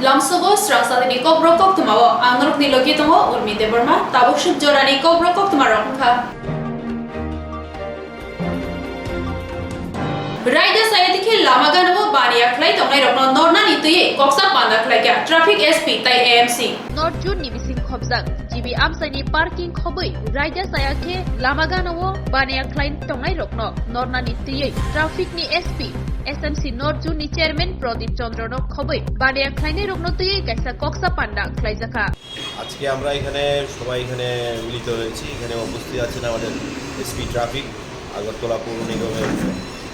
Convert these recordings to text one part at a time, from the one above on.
Lamsobo Swrangchati Kokborok Koktwma o Angrok ni logi tongo Urmi Deborma tabuk subjorani Kokborok Koktwma rokha. Raida sayati ke lamagan o baniya khlai tongai rokno norna nituye koksa panda khlai kya traffic SP tai AMC. Norjun ni bising khobjak GB amsani parking khoboi raida sayake lamagan o baniya khlai tongai rokno norna nituye traffic ni SP SMC Norjun ni chairman Pradip Chandra no khoboi baniya khlai ni rokno tuye kaisa koksa panda khlai jaka. আজকে আমরা এখানে সবাই এখানে মিলিত হয়েছি এখানে উপস্থিত আছেন আমাদের এসপি ট্রাফিক আগরতলা পৌর নিগমের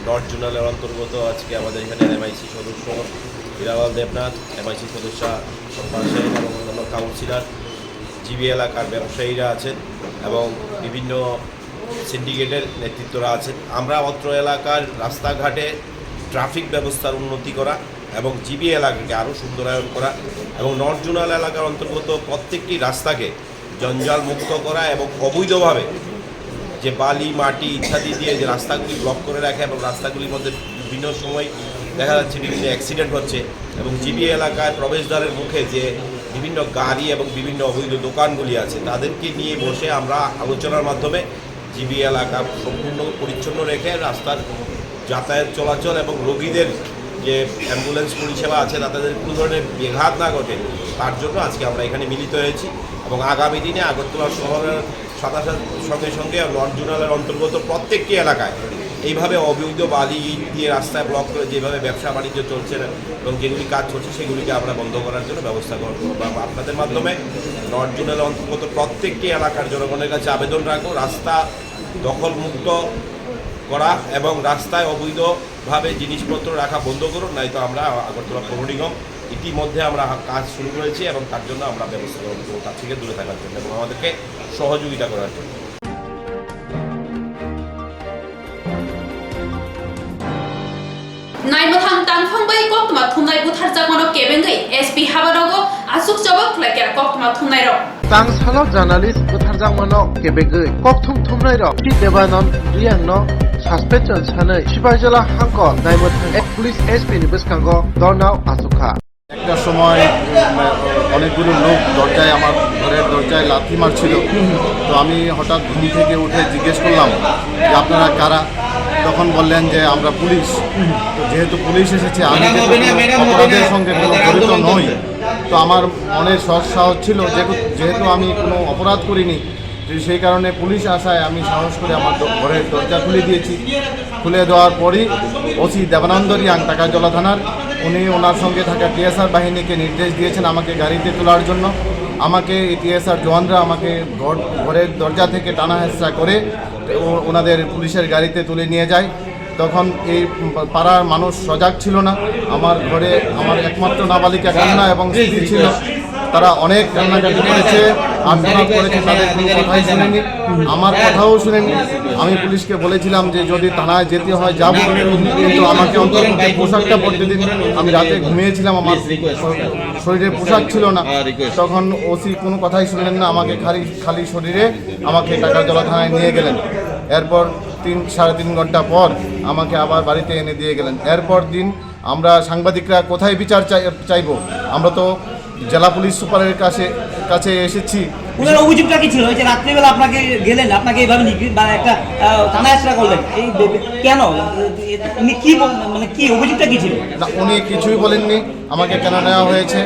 নর্থ জোনালের অন্তর্গত আজকে আমাদের এখানে এমআইসি সদস্য হিরাওয়াল দেবনাথ এমআইসি সদস্য সম্মান সাহেব এবং অন্যান্য কাউন্সিলর জিবি এলাকার ব্যবসায়ীরা আছেন এবং বিভিন্ন সিন্ডিকেটের নেতৃত্বরা আছেন আমরা অত্র এলাকার রাস্তাঘাটে ট্রাফিক ব্যবস্থার উন্নতি করা এবং জিবি এলাকাকে আরও সুন্দরায়ন করা এবং নর্থ জোনাল এলাকার অন্তর্গত প্রত্যেকটি রাস্তাকে জঞ্জাল মুক্ত করা এবং অবৈধভাবে যে বালি মাটি ইত্যাদি দিয়ে যে রাস্তাগুলি ব্লক করে রাখে এবং রাস্তাগুলির মধ্যে বিভিন্ন সময় দেখা যাচ্ছে বিভিন্ন অ্যাক্সিডেন্ট হচ্ছে এবং জিবি এলাকায় প্রবেশদ্বারের মুখে যে বিভিন্ন গাড়ি এবং বিভিন্ন অবৈধ দোকানগুলি আছে তাদেরকে নিয়ে বসে আমরা আলোচনার মাধ্যমে জিবি এলাকা সম্পূর্ণ পরিচ্ছন্ন রেখে রাস্তার যাতায়াত চলাচল এবং রোগীদের যে অ্যাম্বুলেন্স পরিষেবা আছে তাদের কোনো ধরনের ব্যাঘাত না ঘটে তার জন্য আজকে আমরা এখানে মিলিত হয়েছি এবং আগামী দিনে আগরতলা শহরের সঙ্গে সঙ্গে নর্থ জোনালের অন্তর্গত প্রত্যেকটি এলাকায় এইভাবে অবৈধ বালি দিয়ে রাস্তায় ব্লক করে যেভাবে ব্যবসা বাণিজ্য চলছে এবং যেগুলি কাজ চলছে সেগুলিকে আমরা বন্ধ করার জন্য ব্যবস্থা করবো বা আপনাদের মাধ্যমে নর্থ জোনালের অন্তর্গত প্রত্যেকটি এলাকার জনগণের কাছে আবেদন রাখবো রাস্তা দখলমুক্ত করা এবং রাস্তায় অবৈধভাবে জিনিসপত্র রাখা বন্ধ করুন নয়তো আমরা আগরতলা পৌর নিগম ইতিমধ্যে আমরা কাজ শুরু করেছি এবং তার জন্য আমরা ব্যবস্থা করবো তার থেকে দূরে থাকার জন্য এবং আমাদেরকে সহযোগিতা করার জন্য Naimathang tangphangbai Koktwma thumnai butharjakmano kebengai SP habanogo asuk jabak khlaikya Koktwma thumnai rok. Tang salok journalist butharjakmano kebengai kokthum thumnai rok ti debanon riangno suspension sanai Sibajala hangko naimathang police SP ni bwskango dornao asukha. একটা সময় অনেকগুলো লোক দরজায় আমার ঘরের দরজায় লাথি মারছিল তো আমি হঠাৎ ঘুম থেকে উঠে জিজ্ঞেস করলাম যে আপনারা কারা তখন বললেন যে আমরা পুলিশ তো যেহেতু পুলিশ এসেছে আমি অপরাধের সঙ্গে কোনো জড়িত নই তো আমার মনে সাহস ছিল যেহেতু আমি কোনো অপরাধ করিনি সেই কারণে পুলিশ আসায় আমি সাহস করে আমার ঘরের দরজা খুলে দিয়েছি খুলে দেওয়ার পরই ওসি দেবানন্দ রিয়াং টাকাজলা থানার উনি ওনার সঙ্গে থাকা টিএসআর বাহিনীকে নির্দেশ দিয়েছেন আমাকে গাড়িতে তোলার জন্য আমাকে এই টিএসআর জওয়ানরা আমাকে ঘরের দরজা থেকে টানা হেঁচড়া করে ওনাদের পুলিশের গাড়িতে তুলে নিয়ে যায় তখন এই পাড়ার মানুষ সজাগ ছিল না আমার ঘরে আমার একমাত্র নাবালিকা কন্যা এবং স্ত্রী ছিল তারা অনেক কান্নাকাটি করেছে আন্দোলন করেছে তাদের কোনো কথাই শুনেনি আমার কথাও শুনেনি আমি পুলিশকে বলেছিলাম যে যদি থানায় যেতে হয় যাব কিন্তু আমাকে অন্তত পোশাকটা পরতে দিন আমি রাতে ঘুমিয়েছিলাম আমার শরীরে পোশাক ছিল না তখন ওসি কোনো কথাই শুনলেন না আমাকে খালি শরীরে আমাকে টাকারজলা থানায় নিয়ে গেলেন এরপর 3-3.5 ঘন্টা পর আমাকে আবার বাড়িতে এনে দিয়ে গেলেন এরপর দিন আমরা সাংবাদিকরা কোথায় বিচার চাইব আমরা তো জেলা পুলিশ সুপারের কাছে এসেছি ওনার অভিযোগটা কি ছিল যে রাত্রিবেলা আপনাকে গেলেন আপনাকে এইভাবে একটা থানা হেঁচড়া করলেন এই কেন উনি কি মানে কি অভিযোগটা কি ছিল না উনি কিছুই বলেননি আমাকে কেন নেওয়া হয়েছে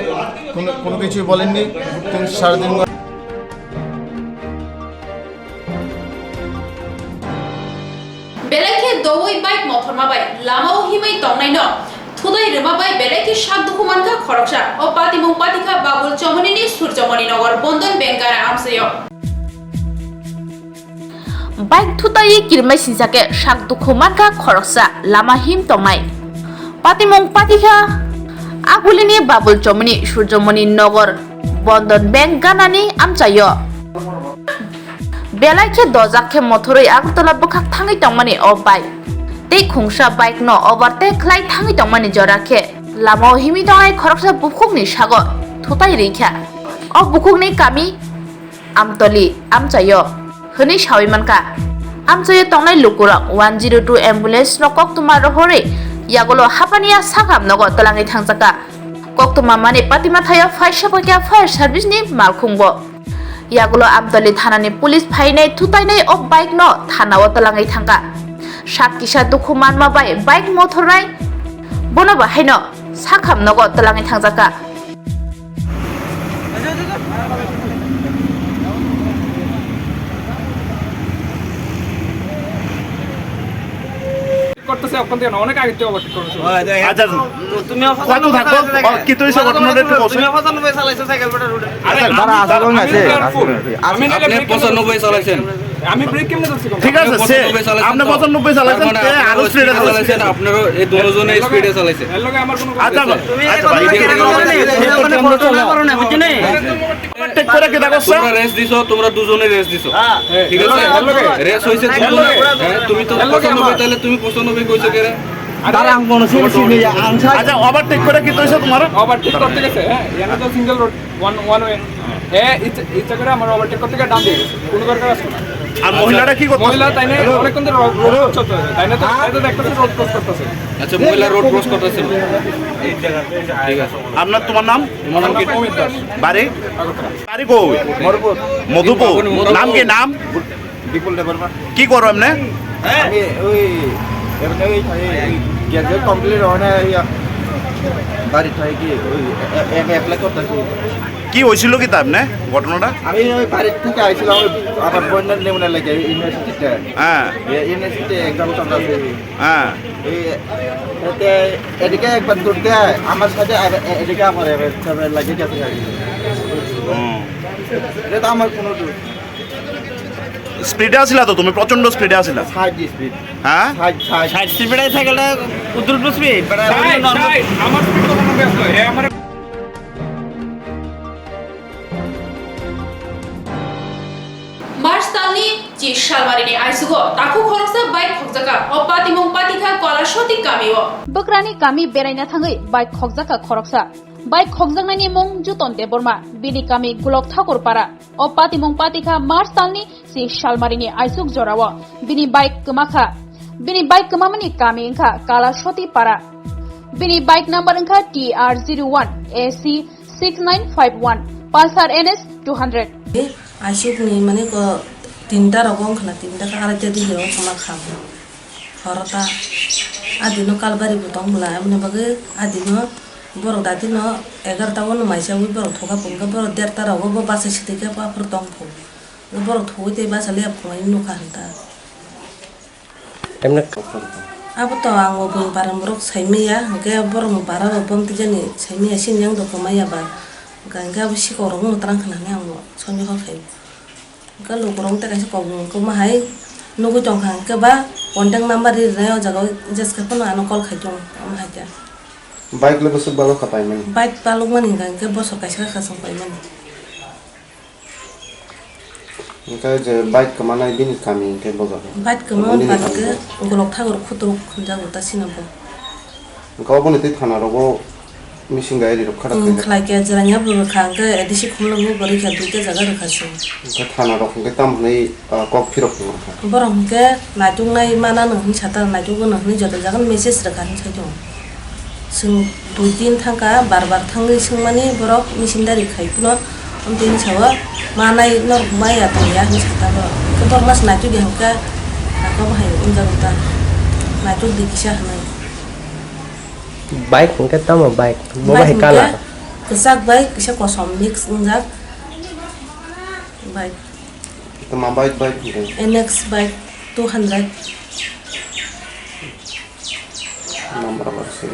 কোনো কিছুই বলেননি 3-3.5 Belaki dowoi bike motorma bai lamao himai tongnai no thudai rema bai belaki shakdukumanka khoroksa o patimung patika babul chomoni ni surjomoni nogor bondon benkara amsayo Bike thutai kirmai sinjake shakdukumanka khoroksa lama him tongnai patimung patika agulini babul chomoni surjomoni nogor bondon benkanani amsayo Belai dozake motoroi agtola bukak thangi tongmani o bike tei khungsa bike no overtake khlai thangi tongmani jorake lamao himi tongai khoroksa bukukni sago thutai reikha o bukukni kami amtoli amchayo hini sawimanka amchayo tongnai lukurok 102 ambulance no Koktwma rohore yagolo hapania sakam nogo tolangi thangjaka Koktwma mani patima thaya faisa koikya fire service ni malkhungbo yagulo Amtoli thanani police phainai thutainai o bike no thana o talangai thangka sakisa dukhu manma bai bike motor nai bono bahaino sakham nogo talangai thangjaka করতেছে ওখান থেকে অনেক আগে থেকে overtake করেছে আচ্ছা তুমি কত থাকো কি তুই সব ঘটনাটা একটু বলছো তুমি 95 চালাইছো সাইকেল পেটা রোডে আরে যারা আসাগং আছে আপনি 95 চালাইছেন আমি ব্রেক কেমনে ধরছি ঠিক আছে সে আপনি 95 চালাইছেন তে আরো স্পিডে চালাইছেন আপনারা এই দুজনে স্পিডে চালাইছেন এর লগে আমার কোনো আচ্ছা তুমি ওখানে কন্ট্রোল করো না বুঝছো না ওভারটেক করে কি দেখো তোমরা রেস দিছো তোমরা দুজনে রেস দিছো ঠিক আছে রেস হইছে দুজনে তুমি তো 95 তাহলে তুমি 95 কইছো কেরে দাঁড়ান কোন সিনে আচ্ছা ওভারটেক করে কি কইছো তোমার ওভারটেক করতে গেছে হ্যাঁ এখানে তো সিঙ্গেল রোড ওয়ান ওয়ে হ্যাঁ ইচ্ছা করে আমার ওভারটেক করতে গিয়ে ডান দিয়ে গেছে কোনো দরকার আছে না আর মহিলাটা কি করতে মহিলা তাই না অনেকক্ষণ ধরে রোড ক্রস করতেছে তাই না তো তাই তো দেখতেছে রোড ক্রস করতেছে আচ্ছা মহিলা রোড ক্রস করতেছে এই জায়গা ঠিক আছে আপনার তোমার নাম কি অমিত দাস বাড়ি বাড়ি কই মধুপুর নাম কি নাম বিপুল দেববর্মা কি করো এমনে আমি ওই এমনি ওই গ্যাজেট কমপ্লিট হয় না বাড়ি থেকে কি ওই অ্যাপ্লাই করতেছি কি হয়েছিল কি তা এমনে ঘটনাটা আমি ওই বাড়ি থেকে আইছিলাম আমার বন্যার নেমনে লাগে ইউনিভার্সিটিতে হ্যাঁ ইউনিভার্সিটি এক্সাম চলতেছে হ্যাঁ এই এতে এদিকে একবার দূর দেয় আমার সাথে এদিকে আমার লাগে গেছে এটা তো আমার কোনো দূর স্পিডে আসিলা তো তুমি প্রচন্ড স্পিডে আসিলা সাইড স্পিড হ্যাঁ সাইড স্পিডে সাইকেলটা উত্তর স্পিড আমার স্পিড কত নম্বর আসলো আমার March talni ji shalmarini aisugo taku khoroksa bike khokjaka opati mong patika kola shoti kamiwo Bokrani kami beraina thangai bike khokjaka khoroksa bike khokjaknani mong juton deborma bini kami gulok thakur para opati mong patika March talni ji shalmarini aisuk jorawo bini bike kemamani kami engkha kala shoti para bini bike number engkha TR01 AC 6951 Pulsar NS 200 Asyik ni mana ko tinta rogong kena tinta kakak jadi jauh sama kamu. Horta adino kalbari butong mula, mana bagai adino borok dadino egar tahun masih awi borok thoka pungka borok derta rogo bo bahasa sedikit apa pertong pun. Borok thui te bahasa liap kau ini nuka henta. Apa tu ang obeng parang borok saimi ya, gaya borok parang obeng tu jadi saimi asin yang dokumaya ba. Gak bisa korong terang kenanya anggo, soalnya kau kayak, kalau korong tak kasih korong, kau mahai, nunggu jongkang, keba, kontak nomor di raya jago, jas kapan anu call kajong, mahai aja. Baik lebih sebalo kapai men. Baik palung mana kan, ke bos kasih kasih kapai men. Kita je baik kemana ini kami ke bos. Baik kemana paling ke, golok thagur kutuk kunjang utasi nabo. Kau pun itu thana rogo. Missing gaya di rokha rakhe. Kelai ke jalannya berkang ke edisi kumlo bu beri ke duit jaga rekasi. Kita thana rok kita mulai kok firok tu. Borong ke najung nai mana nih chata najung nih jatuh jangan message rekasi saja. Sing duitin thangka bar thangi sing mani borok mesin dari kai puno tin sawa mana nor maya tuh ya nih chata borok. Ke borok mas najung di hangka aku bahaya unjang uta najung di kisah nai. Baik mungkin tahu baik baik kalah kesak baik bisa kosong mix enggak baik Tema baik mungkin. NX baik 200 Nomor apa sih?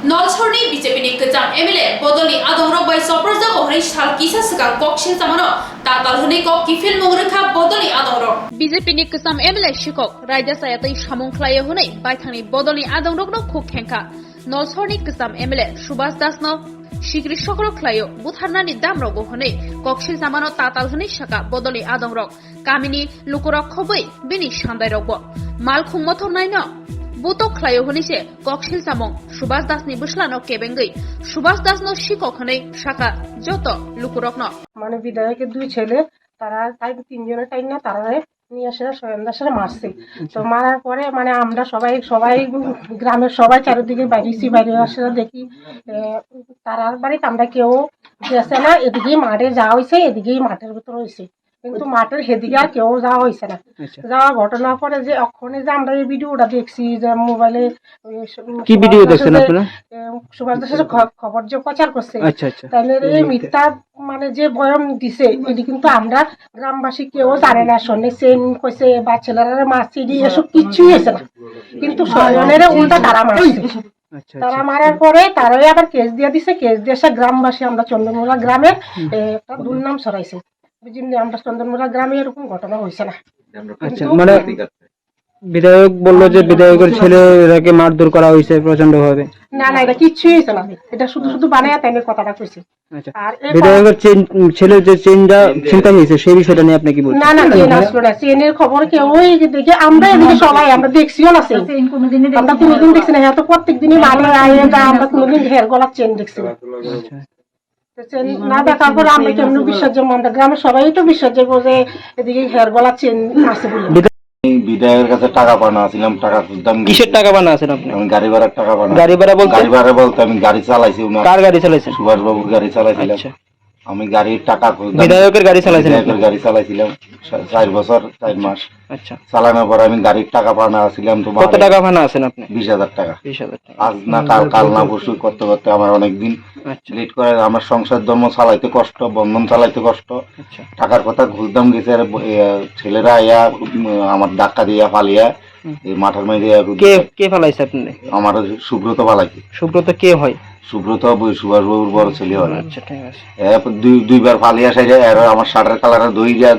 Nolchorni BJP ni kejang MLA bodoli adongrok bai soproja ohri shal kisa sikang koksin samano tatal huni kok kifil mongrekha bodoli adongrok BJP ni kesam MLA shikok raja sayatai samung khlaya hunai baithani bodoli adongrok no khuk khengka Nolchorni kesam MLA Subhash Das no shikri shokro khlayo butharnani damrogo hunai koksin samano tatal huni shaka bodoli adongrok kamini lukurok khobai bini shandai rogbo malkhung mothor nai no বুতো খ্লায়ো হনিছে ককশিল সামং Subhash Das নি বুসলানো কেবেঙ্গই Subhash Das no শিকক হনে শাখা যত লুকুরক ন মানে বিধায়কের দুই ছেলে তারা তাই তিনজনের টাইম না তারা নিয়ে এসে সন্ধ্যার মারছে। তো মারার পরে মানে আমরা সবাই গ্রামের সবাই চারিদিকে বাইরে আসে দেখি তারার বাড়িতে আমরা কেউ গেছে না, এদিকেই মাঠে যাওয়া হয়েছে, এদিকেই মাঠের ভিতরে হয়েছে, কিন্তু মাঠের হেদিকে আর কেউ যাওয়া হয়েছে না। যাওয়া ঘটনার পরে যে ওখানে যে আমরা এই ভিডিওটা দেখছি যে মোবাইলে, কি ভিডিও দেখছেন আপনারা? সুভাষ দাসের খবর যে প্রচার করছে, আচ্ছা আচ্ছা, তাহলে এই মিথ্যা মানে যে বয়ান দিছে এটি কিন্তু আমরা গ্রামবাসী কেউ জানে না, শোনে চেন কইছে বা ছেলেরা মারছে এসব কিছুই হয়েছে না, কিন্তু স্বজনের উল্টা তারা মারছে। তারা মারার পরে তারাই আবার কেস দিয়ে দিছে, কেস দিয়ে এসে গ্রামবাসী আমরা চন্দনমুড়া গ্রামের একটা দুর্নাম ছড়াইছে। বুঝলি, আমরা চন্দনমুড়া গ্রামে এরকম ঘটনা হয়েছে না। আচ্ছা, মানে বিধায়ক বললো যে বিধায়কের ছেলেরাকে মারধর করা হয়েছে প্রচন্ড ভাবে। না না, এটা কিচ্ছুই হয়েছে না, এটা শুধু বানায় তাই কথাটা কইছে। আর বিধায়কের ছেলের যে চেনটা ছিনতাই হয়েছে সেই বিষয়টা নিয়ে আপনি কি বলছেন? না না, চেন আসলো না, চেনের খবর কেউ দেখে আমরা এদিকে সবাই আমরা দেখছিও না, আমরা কোনোদিন দেখছি না, হ্যাঁ তো প্রত্যেক দিনই মানে আমরা কোনোদিন হেয়ার গলার চেন দেখছি না। চেন না দেখার পরে আমরা কেমন বিশ্বাস যাবো, আমরা গ্রামের সবাই তো বিশ্বাস যাবো যে এদিকে হেয়ার গলার চেন আছে বলে। বিধায়কের কাছে টাকা পানা ছিলাম, টাকা তুলতাম। কিসের টাকা পানা আছেন আপনি? আমি গাড়ি ভাড়ার টাকা পানা। গাড়ি ভাড়া বলতে আমি গাড়ি চালাইছি। কার গাড়ি চালাইছেন? সুভাষ বাবুর গাড়ি চালাইছিলাম। আমি গাড়ির টাকা বিধায়কের গাড়ি চালাইছিলাম। 4 বছর 4 মাস। আচ্ছা, চালানোর পর আমি গাড়ির টাকা পানা ছিলাম। তো কত টাকা পানা আছেন আপনি? 20,000 টাকা। 20,000 টাকা। আজ না কাল না পরশু করতে করতে আমার অনেকদিন লেট করে। আমার সংসার ধর্ম চালাইতে কষ্ট, বন্ধন চালাইতে কষ্ট। টাকার কথা ঘুরদাম গেছে, আর ছেলেরা আইয়া আমার ধাক্কা দিয়া ফালিয়া এই মাঠের মধ্যে। কে ফালাইছে আপনি? আমার সুব্রত ফালাইছে। সুব্রত কে হয়? সুব্রত সুভাষ বাবুর বড় ছেলে হয়। আচ্ছা, ঠিক আছে। দুইবার ফালিয়া সাইডে আমার শার্টের কালারের দই যা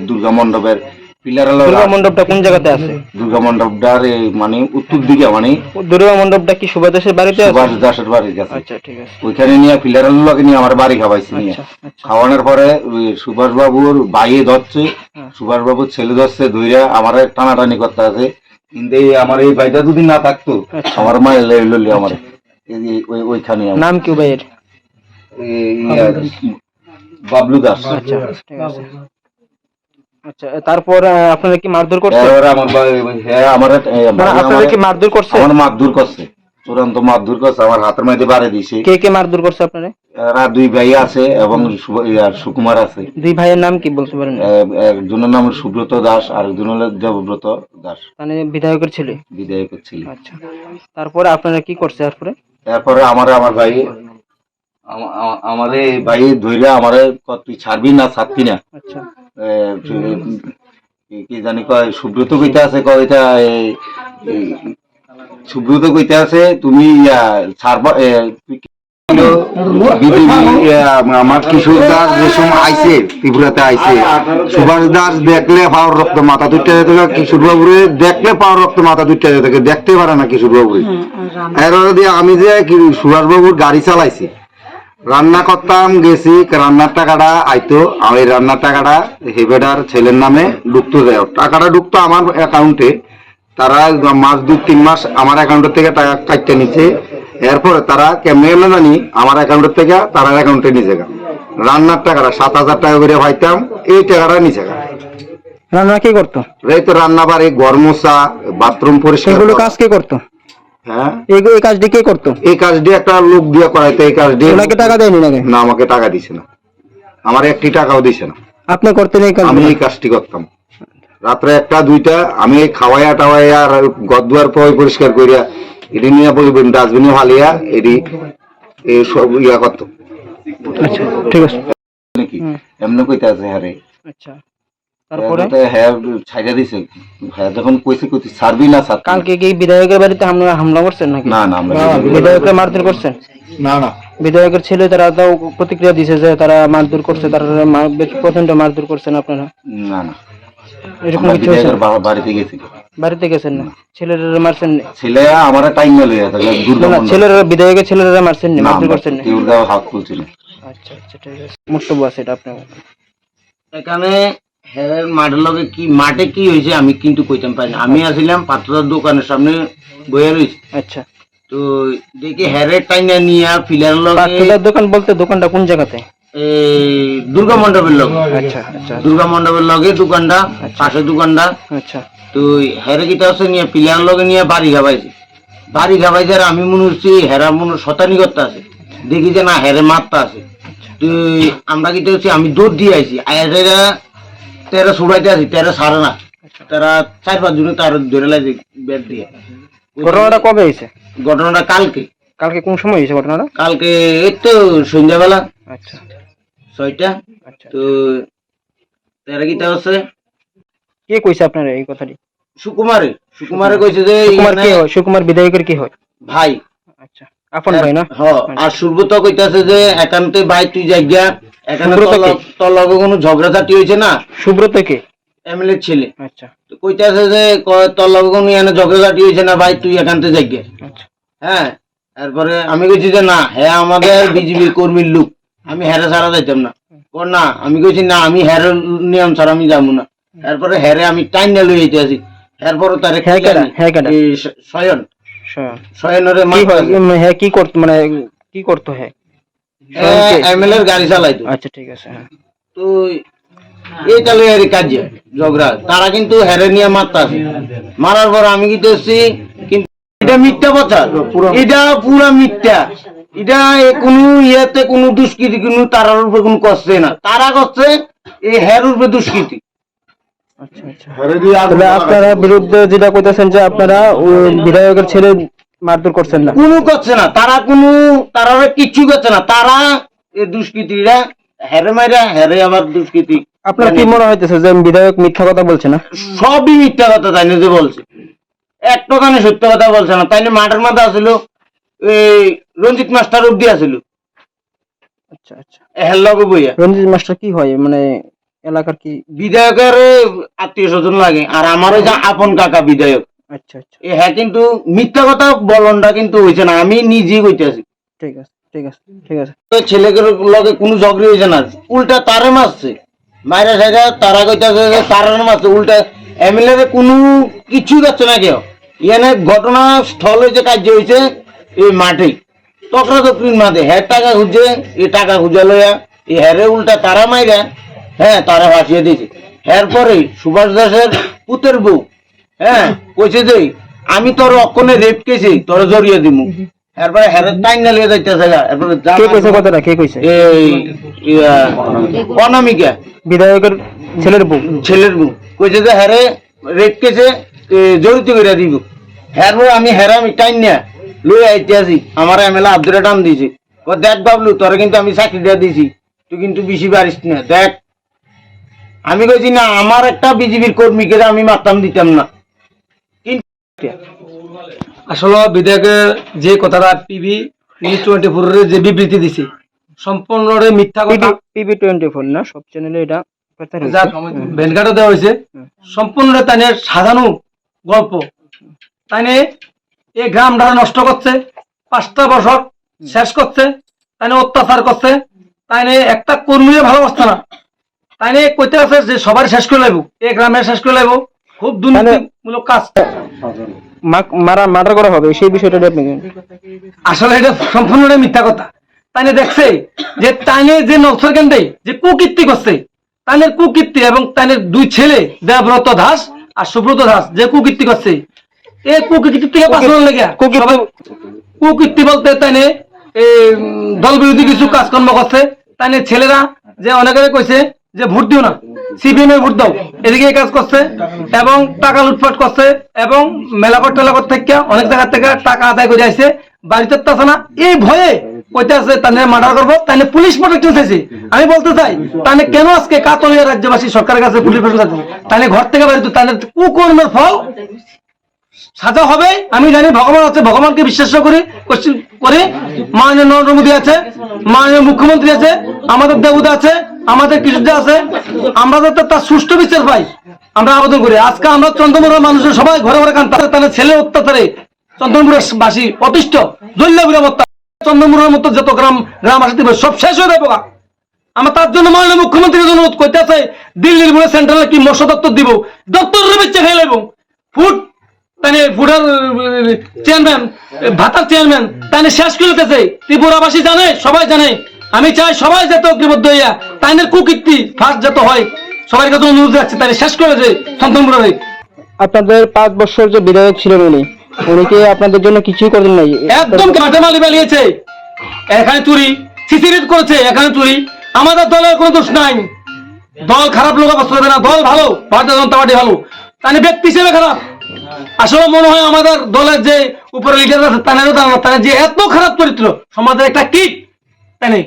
দুর্গা মণ্ডপের পিলার। দুর্গা মণ্ডপটা কোন জায়গাতে আছে? দুর্গা মণ্ডপটার মানে উত্তর দিকে, মানে দুর্গা মণ্ডপটা কি সুভাষ দাসের বাড়িতে আছে? সুভাষ দাসের বাড়ির কাছে। আচ্ছা, ঠিক আছে। ওইখানে নিয়ে পিলারের লোকে নিয়ে আমার বাড়ি খাওয়াইছি। নিয়ে খাওয়ানোর পরে সুভাষ বাবুর বাইয়ে ধরছে, সুভাষ বাবুর ছেলে ধরছে, ধইরা আমার টানাটানি করতে আছে। কিন্তু আমার এই ভাইটা যদি না থাকতো আমার মা লইলি আমার ওইখানে। নাম কি ভাইয়ের? বাবলু দাস। আচ্ছা, ঠিক আছে। আচ্ছা, তারপর আপনারা কি মারধর করছে? আপনারা কি মারধর করছে? আমার মারধর করছে, চূড়ান্ত মারধর করছে। আমার হাতের মধ্যে বাড়ি দিছে। কে কে মারধর করছে আপনারা? এরা 2 ভাই আছে এবং সুকুমার আছে। 2 ভাইয়ের নাম কি বলতে পারেন? একজনের নাম সুব্রত দাস আর একজন হলো দেবব্রত দাস। মানে বিধায়কের ছেলে? বিধায়কের ছেলে। আচ্ছা, তারপরে আপনারা কি করছে? তারপরে আমার ভাই আমারে ভাই ধইরা আমারে তুই ছাড়বি না, ছাড়তি না। আচ্ছা, কি জানি কয় সুব্রত কইতে আছে, কয় এটা সুব্রত কইতে আছে তুমি ছাড়বা। আমার কিশোর দাস যে সময় আইছে, ত্রিপুরাতে আইছে, সুভাষ দাস দেখলে পাওয়ার রক্ত মাথা দুইটা যেতে, কিশোর বাবুরে দেখলে পাওয়ার রক্ত মাথা দুইটা যেতে, দেখতে পারে না কিশোর বাবুরে। এর দিয়ে আমি যে সুভাষ বাবুর গাড়ি চালাইছি, রান্না করতাম, গেছি, রান্নার টাকাটা আইতো, আমি রান্নার টাকাটা হেবেডার ছেলের নামে ঢুকতো, টাকাটা ঢুকতো আমার অ্যাকাউন্টে। তারা মাস 2-3 মাস আমার অ্যাকাউন্টের থেকে টাকা কাটতে নিচ্ছে। এরপরে তারা কেমনে জানি আমার অ্যাকাউন্টের থেকে তারা অ্যাকাউন্টে নিচে গা রান্নার টাকাটা 7,000 টাকা করে পাইতাম, এই টাকাটা নিচে গা। রান্না কে করতো? এই তো রান্না বাড়ি, ঘর মোছা, বাথরুম পরিষ্কার, এগুলো কাজ কে করতো? হ্যাঁ, এই কাজটি কে করতো? এই কাজটি একটা লোক দিয়ে করাইতো। এই কাজটি ওনাকে টাকা দেয়নি নাকি? না, আমাকে টাকা দিছে না, আমার 1টি টাকাও দিছে না। আপনি করতেন এই কাজ? আমি এই কাজটি করতাম। রাত্রে 1টা-2টা আমি খাওয়াইয়া টাওয়াইয়া আর ঘর দুয়ার পরিষ্কার করিয়া এটি নিয়ে ডাস্টবিনে ফালিয়া এটি সব ইয়া করতো। আচ্ছা, ঠিক আছে। নাকি এমনি কইতে আছে। হ্যাঁ রে। আচ্ছা, তারপরে হ্যাঁ ছাইড়া দিছে। হ্যাঁ যখন কইছে ছাড়বি না, ছাড়। কালকে কি বিধায়কের বাড়িতে হামলা করছেন নাকি? না না, আমরা বিধায়কের মারধর করছেন? না না, বিধায়কের ছেলে তারা তো প্রতিক্রিয়া দিছে যে তারা মারধর করছে, তারা প্রচন্ড মারধর করছেন আপনারা? না না, এরকম কিছু হয়েছে? বাড়িতে গেছি। বাড়িতে গেছেন না? ছেলেরা মারছেন? ছেলে আমার টাইম লইয়া থাকে। ছেলেরা বিধায়কের ছেলেরা মারছেন না, মারধর করছেন না? কেউ দাও হাত তুলছিল। আচ্ছা আচ্ছা, ঠিক আছে। বক্তব্য আছে এটা আপনার? এখানে হেরের মাঠের লগে কি মাঠে কি হয়েছে আমি কিন্তু কইতাম পারি না। আমি আসছিলাম পাত্রদার দোকানের সামনে বইয়া রয়েছি। আচ্ছা, তো দেখি হেরের টাইনা নিয়ে ফিলার লগে। পাত্রদার দোকান বলতে দোকানটা কোন জায়গাতে? এই দুর্গা মণ্ডপের লগে। আচ্ছা আচ্ছা দুর্গা মণ্ডপের লগে দোকানটা, পাশে দোকানটা। আচ্ছা তো হেরে কিটা আছে নিয়ে পিলার লগে নিয়ে বাড়ি খাবাইছে। বাড়ি খাবাইছে আর আমি মনে হচ্ছি হেরা মনে শতানি করতে আছে, দেখি যে না হেরে মারতে আছে। তো আমরা কিটা হচ্ছে আমি দৌড় দিয়ে আইছি, আইসা তেরা ছুড়াইতে আছি, তেরা সারে না, তারা 4-5 জনে তার ধরে লাগছে ব্যাট দিয়ে। ঘটনাটা কবে হয়েছে? ঘটনাটা কালকে। কালকে কোন সময় হয়েছে ঘটনাটা? কালকে এই তো সন্ধ্যাবেলা আচ্ছা 6টা। আচ্ছা তো তারা কিটা হচ্ছে কে কইছে আপনার এই কথাটি? সুকুমারে কইছে যে সুকুমার কে হয়? সুকুমার বিধায়কের কি হয়? ভাই। আচ্ছা আপন ভাই না? হ্যাঁ। আর সুব্রত কইতাছে যে একান্তে ভাই তুই যাইগা, এখানে তোর লগে কোনো ঝগড়াঝাটি হয়েছে না। সুব্রত কে? এমএলএ ছেলে। আচ্ছা তো কইতাছে যে তোর লগে কোনো এখানে ঝগড়াঝাটি হয়েছে না ভাই, তুই একান্তে যাইগা। আচ্ছা হ্যাঁ। তারপরে আমি কইছি যে না হ্যাঁ আমাদের বিজেপির কর্মীর লোক, আমি হেরে ছাড়া যাইতাম না। না আমি কইছি না আমি হেরের নিয়ম ছাড়া আমি যাবো না। তারপরে হেরে আমি টাইম না লই যেতে আছি। এরপরে তার শয়নরে হ্যাঁ কি করতো, মানে কি করতো? হ্যাঁ এমএলএ এর গাড়ি চালাইতো। আচ্ছা ঠিক আছে। হ্যাঁ তো এই তাহলে এর কাজ ঝগড়া, তারা কিন্তু হেরে নিয়ে মারতা আছে। মারার পর আমি কি করছি, কিন্তু এটা মিথ্যা কথা, এটা পুরা মিথ্যা। এটা কোনো ইয়েতে কোনো দুষ্কৃতি কোনো তারার উপরে কোনো করছে না, তারা করছে এই হের উপরে দুষ্কৃতি। আচ্ছা আচ্ছা আপনারা বিরুদ্ধে যেটা কইতেছেন যে আপনারা বিধায়কের ছেলে মারধর করছেন না? কোনো করছে না, তারা কিচ্ছু করছে না, তারা এই দুষ্কৃতীরা হেরে মাইরা হেরে আবার দুষ্কৃতি। আপনার কি মনে হইতেছে যে বিধায়ক মিথ্যা কথা বলছে না? সবই মিথ্যা কথা তাই না যে বলছে, একটা কানে সত্য কথা বলছে না। তাই না মাঠের মাথা আসিল এই রঞ্জিত মাস্টার অব্দি আসিল। আচ্ছা আচ্ছা হের লগে বইয়া। রঞ্জিত মাস্টার কি হয়, মানে এলাকার কি? বিধায়কের আত্মীয় স্বজন লাগে, আর আমার ওই যে আপন কাকা বিধায়ক। আচ্ছা আচ্ছা হ্যাঁ, কিন্তু মিথ্যা কথা বলনটা কিন্তু হয়েছে না, আমি নিজেই কইতেছি। ঠিক আছে ঠিক আছে ঠিক আছে। ছেলেদের লগে কোনো ঝগড়ি হয়েছে না, উল্টা তারে মারছে, মাইরা সাইরা তারা কইতেছে যে তারার মারছে, উল্টা এমএলএ কোনো কিছু যাচ্ছে না কেউ। এখানে ঘটনা স্থল হয়েছে, কার্য হয়েছে এই মাঠে তকরাতকরির মাঠে। হ্যাঁ টাকা খুঁজছে, এই টাকা খুঁজা লইয়া এই হ্যারে উল্টা তারা মাইরা হ্যাঁ তারা ভাসিয়ে দিয়েছে। এরপরে সুভাষ দাসের পুতের বউ হ্যাঁ কইছে যে আমি তোর অক্ষণে রেপ কেছি, তোর জড়িয়ে দিমু। এরপরে হেরে টাইম না লিয়ে যাইতেছে। এরপরে কে কইছে কথাটা? কে কইছে? এই অনামিকা বিধায়কের ছেলের বউ কইছে যে হেরে রেপ কেছে, জড়িত করে দিব। এরপরে আমি টাইম না লই আইতে আসি, আমার এমএলএ আব্দুল টান দিয়েছে, দেখ বাবলু তোরে কিন্তু আমি চাকরিটা দিয়েছি, তুই কিন্তু বেশি পারিস না, দেখ। আমি কইছি না আমার একটা বিজেপির কর্মীকে আমি মারতাম দিতাম না। আসলে বিধায়কের যে কথাটা টিভি নিউজ 24 যে বিবৃতি দিছে সম্পূর্ণ মিথ্যা কথা। টিভি 24 না, সব চ্যানেলে এটা ভেনকাটও দেওয়া হয়েছে, সম্পূর্ণ তাই সাজানো গল্প। তাই এই গ্রামটা নষ্ট করছে, 5টা বছর শেষ করছে, তাই অত্যাচার করছে, তাই একটা কর্মীও ভালোবাসছে না। তাই কইতে আছে যে সবার শেষ করে লাগবো, এই গ্রামে শেষ করে লাগবো, খুব দুর্নীতিমূলক কাজ। মার্ডার করা হবে সেই বিষয়টা আসলে এটা সম্পূর্ণ মিথ্যা কথা। তাইনে দেখছে যে তাইনে যে নকশার কেন্দ্রে যে কুকীর্তি করছে, তাইনের কুকীর্তি এবং তাইনের 2 ছেলে দেবব্রত দাস আর সুব্রত দাস যে কুকীর্তি করছে, এই কুকীর্তি থেকে বাঁচানোর লেগে কুকীর্তি বলতে তাইনে দল বিরোধী কিছু কাজকর্ম করছে। তাইনে ছেলেরা যে অনেকে কইছে যে ভোট দিও না, সিপিএম এ ভোট দাও, এদিকে কাজ করছে এবং টাকা লুটপাট করছে এবং মেলাকট টেলাকট থেকে অনেক জায়গা থেকে টাকা আদায় করে আসছে, বাড়িতে আছে না, এই ভয়ে কইতে আছে তাদের মার্ডার করবো, তাই পুলিশ প্রোটেকশন চাইছে। আমি বলতে চাই তাহলে কেন আজকে কাতলিয়া রাজ্যবাসী সরকারের কাছে পুলিশ প্রোটেকশন, তাহলে ঘর থেকে বাড়িতে তাহলে কুকর্মের ফল সাজা হবে। আমি জানি ভগবান আছে, ভগবানকে বিশ্বাস করি মাননীয় নরেন্দ্র মোদী আছে, মাননীয় মুখ্যমন্ত্রী আছে, আমাদের দেবতা আছে, আমাদের কৃষকরা আছে, আমরা যাতে তার সুষ্ঠু বিচার পাই আমরা আবেদন করি। আজকে আমরা চন্দ্রপুরের মানুষের সবাই ঘরে ঘরে কান, তাদের ছেলে অত্যাচারে চন্দ্রপুরের বাসী অতিষ্ঠ জল্লাপুরের মতো, চন্দ্রপুরের মতো যত গ্রাম আসতে সব শেষ হয়ে যাবো। আমরা তার জন্য মাননীয় মুখ্যমন্ত্রীর অনুরোধ করতে চাই, দিল্লির বলে সেন্ট্রালে কি মৎস্য দপ্তর দিব, দপ্তরের বেচে খেয়ে নেব, ফুড ফুডের চেয়ারম্যান ভাতার চেয়ারম্যান তাই শেষ করে দিতেছে। ত্রিপুরাবাসী জানে, সবাই জানে আমি চাই সবাই যাতে ঐক্যবদ্ধ হইয়া তাইনের কুকীর্তি ফার্স্ট যত হয় সবার কাছে অনুরোধ রাখছে তাই শেষ করে যে সন্তানগুলোরে। আপনাদের 5 বছর যে বিধায়ক ছিলেন উনি কি আপনাদের জন্য কিছুই করেন নাই? একদম কাটে মালি বালিয়েছে, এখানে চুরি সিসিটিভি করেছে, এখানে চুরি। আমাদের দলের কোনো দোষ নাই, দল খারাপ লোক অবস্থা না, দল ভালো, ভারতীয় জনতা পার্টি ভালো, তাহলে ব্যক্তি হিসেবে খারাপ। আসলে মনে হয় আমাদের দলের যে উপরে লিডার আছে তাদের যে এত খারাপ চরিত্র সমাজের একটা কিট তাই।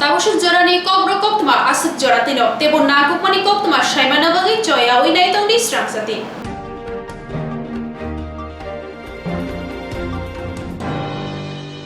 Tawusuk jorani Kokborok Koktwma asuk joratino tebo nakukmani Koktwma shaimana bagi joya winai tongdi Swrangchati.